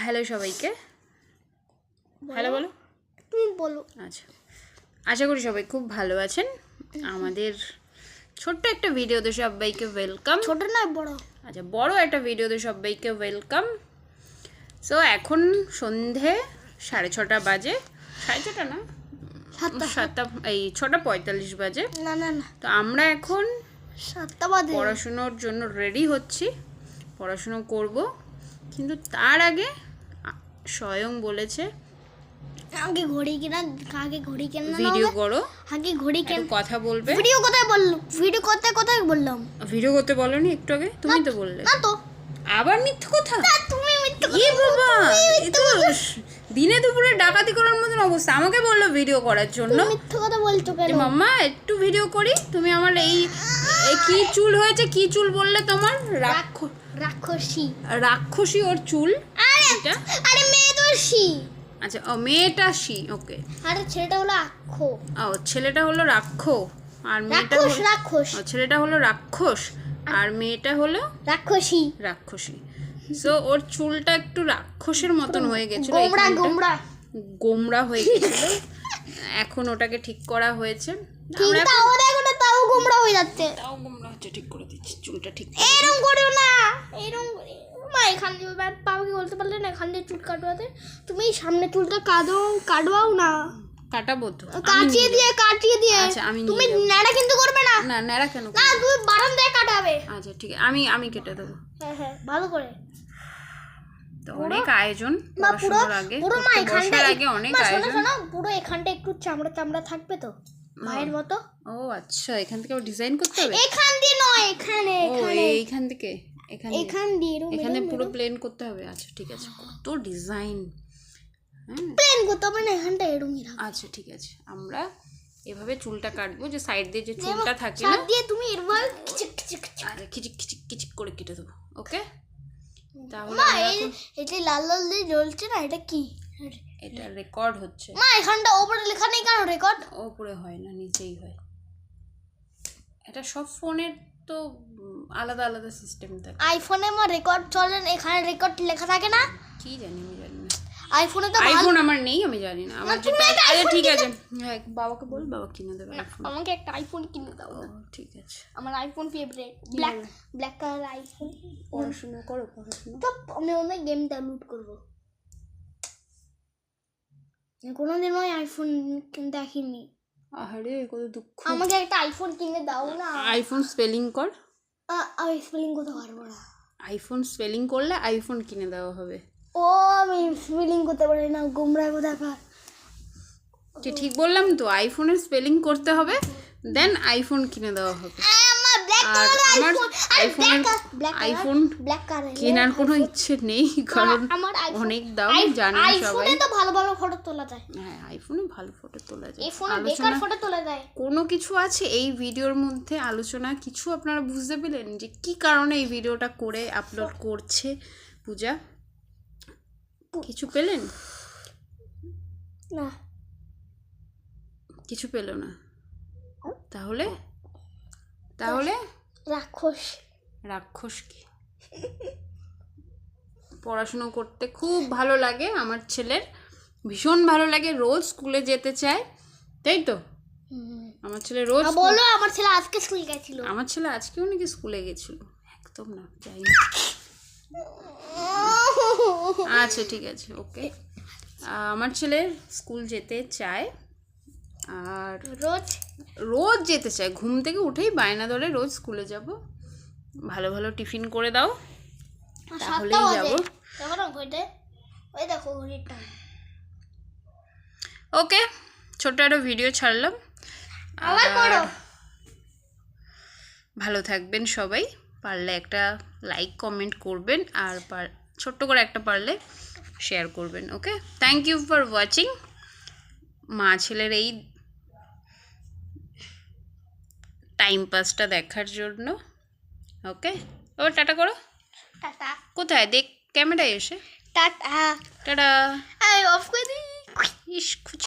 Hello সবাইকে, hello বলো। তুমি বলো। আচ্ছা, আশা করি সবাই খুব ভালো আছেন। আমাদের ছোট্ট একটা ভিডিওতে সবাইকে ওয়েলকাম। ছোট না বড়? আচ্ছা, বড় একটা ভিডিওতে সবাইকে ওয়েলকাম। সো এখন সন্ধে 6:30 বাজে, 6:30 না, 7টা, এই 6:45 বাজে। না না না, তো আমরা এখন 7টা বাজে পড়াশুনোর জন্য রেডি হচ্ছি, পড়াশুনো করব। কিন্তু তার আগে স্বয়ং বলেছে আগে ঘড়ি কিনা, আগে ঘড়ি কেন না, ভিডিও করো, আগে ঘড়ি কেন, কথা বলবে। ভিডিও কোথায় বললাম? ভিডিও কোথায় বললাম? ভিডিও করতে বলনি একটু আগে? তুমি তো বললে। না তো, আবার মিথ্যে কথা। তুমি মিথ্যে এ বাবা, এ তো দিনে দুপুরে ডাকাতি করার মতন অবস্থা। আমাকে বললো ভিডিও করার জন্য। মিথ্যে কথা বলছো কেন? মাম্মা একটু ভিডিও করি। তুমি আমার এই কি চুল হয়েছে, কি চুল বললে তোমার? রাক্ষসী। রাক্ষসী ওর চুল। এটা আরে মেয়ে তো শি। আচ্ছা, ও মেয়েটা শি, ওকে। আরে ছেলেটা হলো আক্ষো। ও ছেলেটা হলো রাক্ষস আর মেয়েটা রাক্ষস। ও ছেলেটা হলো রাক্ষস আর মেয়েটা হলো রাক্ষসী। রাক্ষসী। সো ওর চুলটা একটু রাক্ষসের মতন হয়ে গেছিল, গোমড়া হয়ে গেছিল। এখন ওটাকে ঠিক করা হয়েছে। তাও গোমড়া হয়ে যাচ্ছে। তাও গোমড়া হচ্ছে, ঠিক করে দিচ্ছি চুলটা ঠিক। এরকম করো না, এরকম মা এখান দিয়ে বাবাকে বলতে পারলে না এখান দিয়ে চুল কাটবাতে। তুমি সামনে চুলটা কাটবাও না। কাটাবো তো, কাটিয়ে দিয়ে। আচ্ছা, আমি তুমি ন্যাড়া কিন্তু করবে না। না, ন্যাড়া কেন? না, তুমি বারান্দায় কাটাবে। আচ্ছা ঠিক আছে, আমি কেটে দেবো। হ্যাঁ ভালো করে। তো অনেক আয়োজন মা পুরো আগে, পুরো মা এখানটা আগে অনেক আয়োজন। শোনো, পুরো এখানটা একটু চামড়া থাকবে তো মায়ের মতো। ও আচ্ছা, এখান থেকে ডিজাইন করতে হবে? এখান দিয়ে নয়, এখানে এইখান থেকে, এখানে পুরো প্লেন করতে হবে। আচ্ছা ঠিক আছে, কত ডিজাইন। হ্যাঁ, প্লেন করতে হবে না, এখানটা এরকমই রাখো। আচ্ছা ঠিক আছে, আমরা এভাবে চুলটা কাটবো। যে সাইড দিয়ে যে চুলটা থাকে না, দিয়ে তুমি এরকম খিচিক করে কেটে দেবো। ওকে, তাহলে মা এই যে লাল দিয়ে জ্বলছে না, এটা কি? এটা রেকর্ড হচ্ছে। মা এখানটা ওপরে লেখা নেই কেন রেকর্ড? ওপরে হয় না, নিচেই হয়। এটা সব ফোনের তো আলাদা আলাদা সিস্টেম থাকে। আইফোনে মা রেকর্ড চলে, এখানে রেকর্ড লেখা থাকে না? কি জানি, আমি জানি না। আইফোনে তো আইফোন আমার নেই, আমি জানি না। আমার যেটা, আচ্ছা ঠিক আছে, হ্যাঁ বাবাকে বল, বাবা কিনে দেবে আইফোন। আমাকে একটা আইফোন কিনে দাও না। ঠিক আছে, আমার iPhone favourite, black colour iPhone. পড়াশোনা করো, পড়াশোনা। তো আমি অনেক গেম ডাউনলোড করবো। কোনোদিন আমি আইফোন দেখিনি। আরে কত দুঃখ। আমাকে একটা আইফোন কিনে দাও না। আইফোন স্পেলিং কর। আমি স্পেলিং করতে পারবো না। আইফোন স্পেলিং করলে আইফোন কিনে দেওয়া হবে। ও আমি স্পেলিং করতে পারি না, গোমরা কোথাকার। ঠিক বললাম তো, আইফোনের স্পেলিং করতে হবে, দেন আইফোন কিনে দেওয়া হবে। আর আমার আইফোন কেনার কোনো ইচ্ছে নেই, কারণ অনেক দাম, জানি সবাই। তো ভালো ভালো ফটো তোলা যায়। হ্যাঁ, আইফোনে ভালো ফটো তোলা যায়। বেকার ফটো তোলা যায়। কোনো কিছু আছে এই ভিডিওর মধ্যে আলোচনা, কিছু আপনারা বুঝতে পেলেন যে কি কারণে এই ভিডিওটা করে আপলোড করছে পূজা? কিছু পেলেন না? কিছু পেল না? তাহলে রাক্ষস কি? পড়াশুনো করতে খুব ভালো লাগে আমার ছেলের, ভীষণ ভালো লাগে। রোজ স্কুলে যেতে চায়, তাই তো? আমার ছেলে রোজ বলো। আমার ছেলে আজকে স্কুল গেছিল। আমার ছেলে আজকেও নাকি স্কুলে গেছিল। একদম না, যাই না। আচ্ছা ঠিক আছে, ওকে। আমার ছেলে স্কুল যেতে চায়, আর রোজ যেতে চায়। ঘুম থেকে উঠেই বায়না ধরে রোজ স্কুলে যাব। ভালো ভালো টিফিন করে দাও, তাহলেই যাবো। ওকে, ছোট্ট একটা ভিডিও ছাড়লাম। ভালো থাকবেন সবাই। পারলে একটা লাইক কমেন্ট করবেন, আর ছোট্ট করে একটা পারলে শেয়ার করবেন। ওকে, থ্যাংক ইউ ফর ওয়াচিং মা ছেলের এই টাইম পাসটা দেখার জন্য। ওকে, ও টাটা করো। টাটা। কোথায় দেখ, ক্যামেরায় এসে টাটা। টাটা। অফ করে দিই। ইস